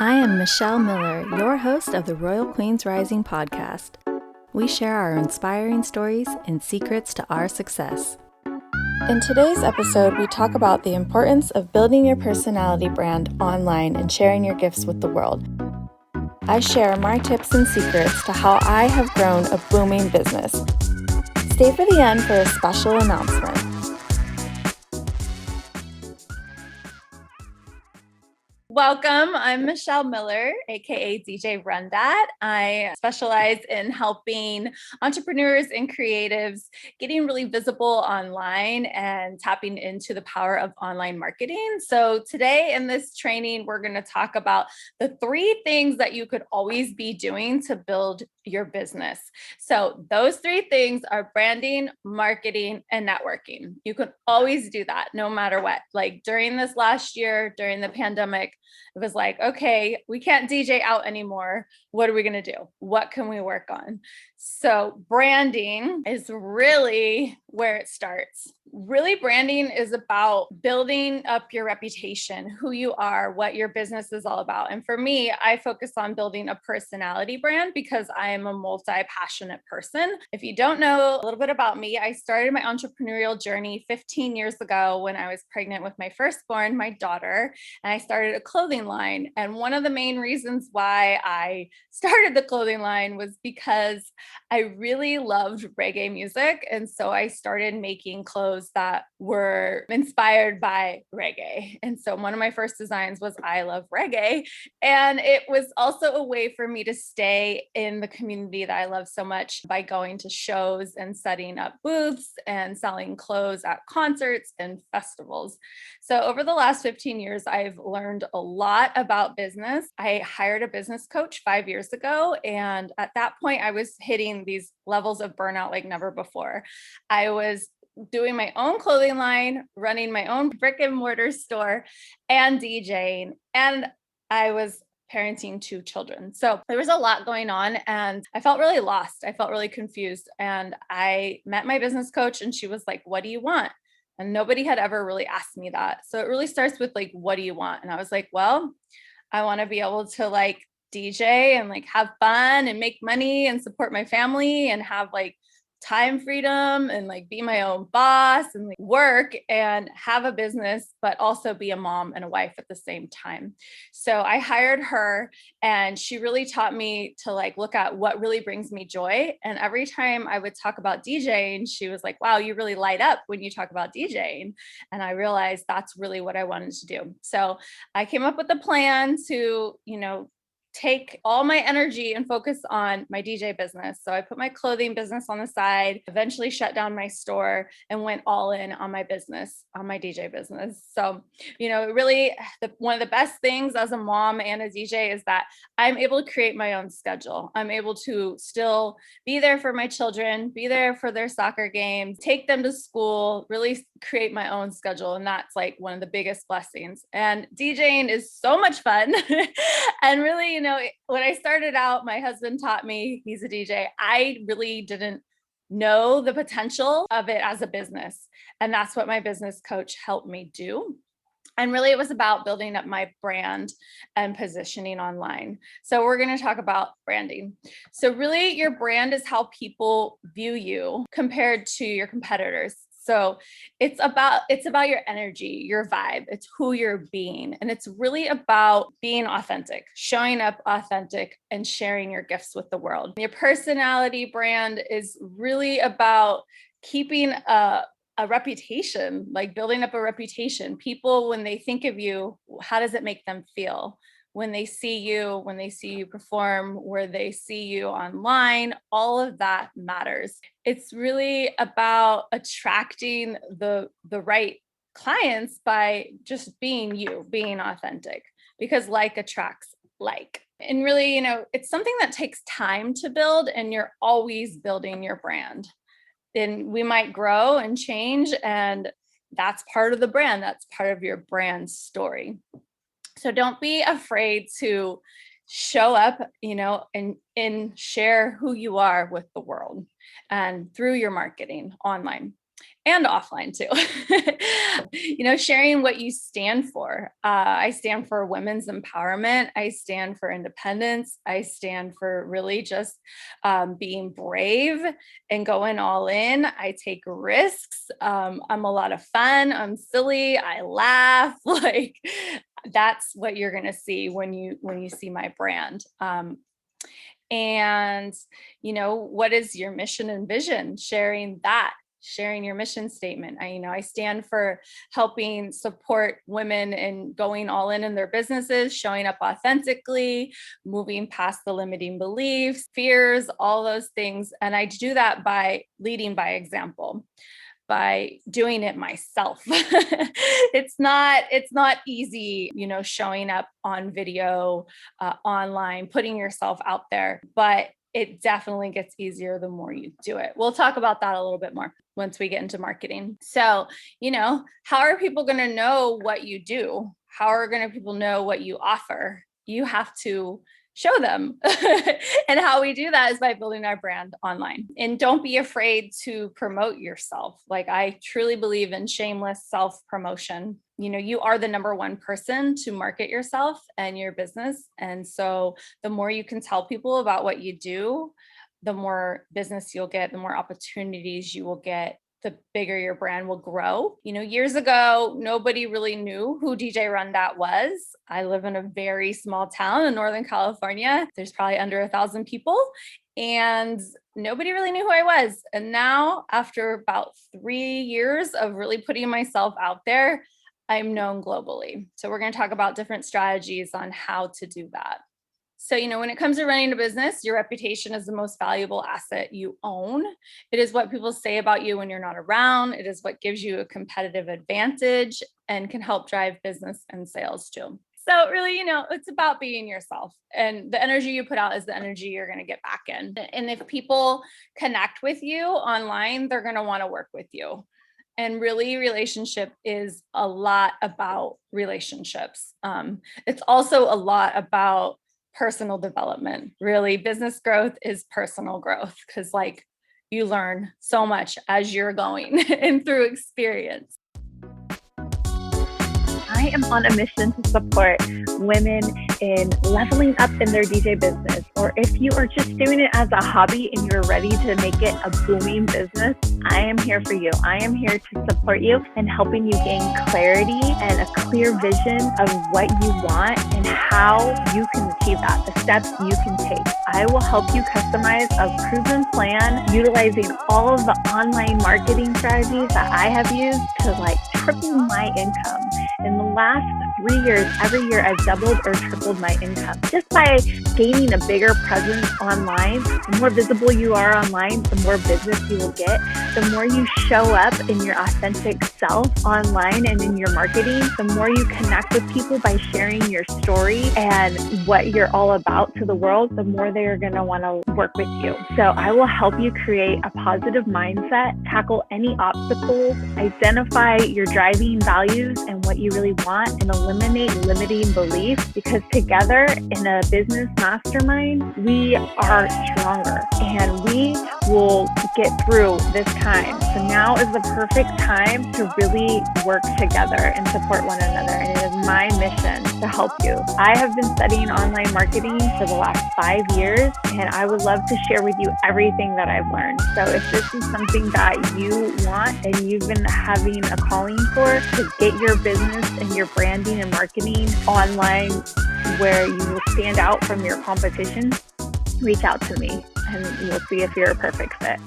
I am Michelle Miller, your host of the Royal Queens Rising podcast. We share our inspiring stories and secrets to our success. In today's episode, we talk about the importance of building your personality brand online and sharing your gifts with the world. I share my tips and secrets to how I have grown a booming business. Stay for the end for a special announcement. Welcome. I'm Michelle Miller, aka DJ RunDat. I specialize in helping entrepreneurs and creatives getting really visible online and tapping into the power of online marketing. So today in this training, we're going to talk about the 3 things that you could always be doing to build your business. So those 3 things are branding, marketing, and networking. You can always do that no matter what. Like during this last year, during the pandemic, it was like, okay, we can't DJ out anymore. What are we going to do? What can we work on? So branding is really where it starts. Really, branding is about building up your reputation, who you are, what your business is all about. And for me, I focus on building a personality brand because I am a multi-passionate person. If you don't know a little bit about me, I started my entrepreneurial journey 15 years ago when I was pregnant with my firstborn, my daughter, and I started a clothing line. And one of the main reasons why I started the clothing line was because I really loved reggae music. And so I started making clothes that were inspired by reggae. And so one of my first designs was I love reggae. And it was also a way for me to stay in the community that I love so much by going to shows and setting up booths and selling clothes at concerts and festivals. So over the last 15 years, I've learned a lot about business. I hired a business coach 5 years ago. And at that point, I was hitting these levels of burnout like never before. I was doing my own clothing line, running my own brick and mortar store, and DJing. And I was parenting 2 children. So there was a lot going on and I felt really lost. I felt really confused. And I met my business coach and she was like, "What do you want?" And nobody had ever really asked me that. So it really starts with like, what do you want? And I was like, well, I want to be able to like DJ and like have fun and make money and support my family and have like time freedom and like be my own boss and like work and have a business, but also be a mom and a wife at the same time. So I hired her and she really taught me to like look at what really brings me joy. And every time I would talk about DJing, she was like, "Wow, you really light up when you talk about DJing." And I realized that's really what I wanted to do. So I came up with a plan to, take all my energy and focus on my DJ business. So I put my clothing business on the side, eventually shut down my store and went all in on my business, on my DJ business. So, really one of the best things as a mom and a DJ is that I'm able to create my own schedule. I'm able to still be there for my children, be there for their soccer games, take them to school, really create my own schedule. And that's like one of the biggest blessings. And DJing is so much fun. And really, when I started out, my husband taught me, he's a DJ. I really didn't know the potential of it as a business. And that's what my business coach helped me do. And really, it was about building up my brand and positioning online. So we're going to talk about branding. So really, your brand is how people view you compared to your competitors. So it's about your energy, your vibe. It's who you're being. And it's really about being authentic, showing up authentic and sharing your gifts with the world. Your personality brand is really about keeping a reputation, like building up a reputation. People, when they think of you, how does it make them feel? When they see you perform, where they see you online, all of that matters. It's really about attracting the right clients by just being you, being authentic, because like attracts like. And really, it's something that takes time to build, and you're always building your brand. Then we might grow and change, and that's part of the brand. That's part of your brand story. So don't be afraid to show up, and share who you are with the world and through your marketing online. and offline too. Sharing what you stand for. I stand for women's empowerment. I stand for independence. I stand for really just being brave and going all in. I take risks. I'm a lot of fun. I'm silly. I laugh. Like that's what you're going to see when you see my brand. And what is your mission and vision? Sharing your mission statement. I stand for helping support women in going all in their businesses, showing up authentically, moving past the limiting beliefs, fears, all those things. And I do that by leading by example, by doing it myself. It's not easy, showing up on video, online, putting yourself out there, but it definitely gets easier the more you do it. We'll talk about that a little bit more once we get into marketing. So, how are people going to know what you do? How are people know what you offer? You have to show them. And how we do that is by building our brand online. And don't be afraid to promote yourself. Like I truly believe in shameless self-promotion. You are the number one person to market yourself and your business. And so the more you can tell people about what you do, the more business you'll get, the more opportunities you will get, the bigger your brand will grow. Years ago, nobody really knew who DJ RunDat was. I live in a very small town in Northern California. There's probably under 1,000 people, and nobody really knew who I was. And now, after about 3 years of really putting myself out there, I'm known globally. So we're going to talk about different strategies on how to do that. So, when it comes to running a business, your reputation is the most valuable asset you own. It is what people say about you when you're not around. It is what gives you a competitive advantage and can help drive business and sales too. So really, it's about being yourself, and the energy you put out is the energy you're going to get back in. And if people connect with you online, they're going to want to work with you. And really, relationship is a lot about relationships. It's also a lot about personal development. Really, business growth is personal growth because you learn so much as you're going and through experience. I am on a mission to support women in leveling up in their DJ business, or if you are just doing it as a hobby and you're ready to make it a booming business, I am here for you. I am here to support you and helping you gain clarity and a clear vision of what you want and how you can achieve that, the steps you can take. I will help you customize a proven plan utilizing all of the online marketing strategies that I have used to triple my income. In the last 3 years, every year I've doubled or tripled my income just by gaining a bigger presence online. The more visible you are online, the more business you will get. The more you show up in your authentic self online and in your marketing, the more you connect with people by sharing your story and what you're all about to the world, the more they are going to want to work with you. So I will help you create a positive mindset, tackle any obstacles, identify your driving values and what you really want, and eliminate limiting beliefs, because together in a business mastermind, we are stronger and we will get through this time. So now is the perfect time to really work together and support one another. And it is my mission to help you. I have been studying online marketing for the last 5 years, and I would love to share with you everything that I've learned. So if this is something that you want and you've been having a calling for to get your business and your branding and marketing online where you will stand out from your competition, reach out to me and we'll see if you're a perfect fit.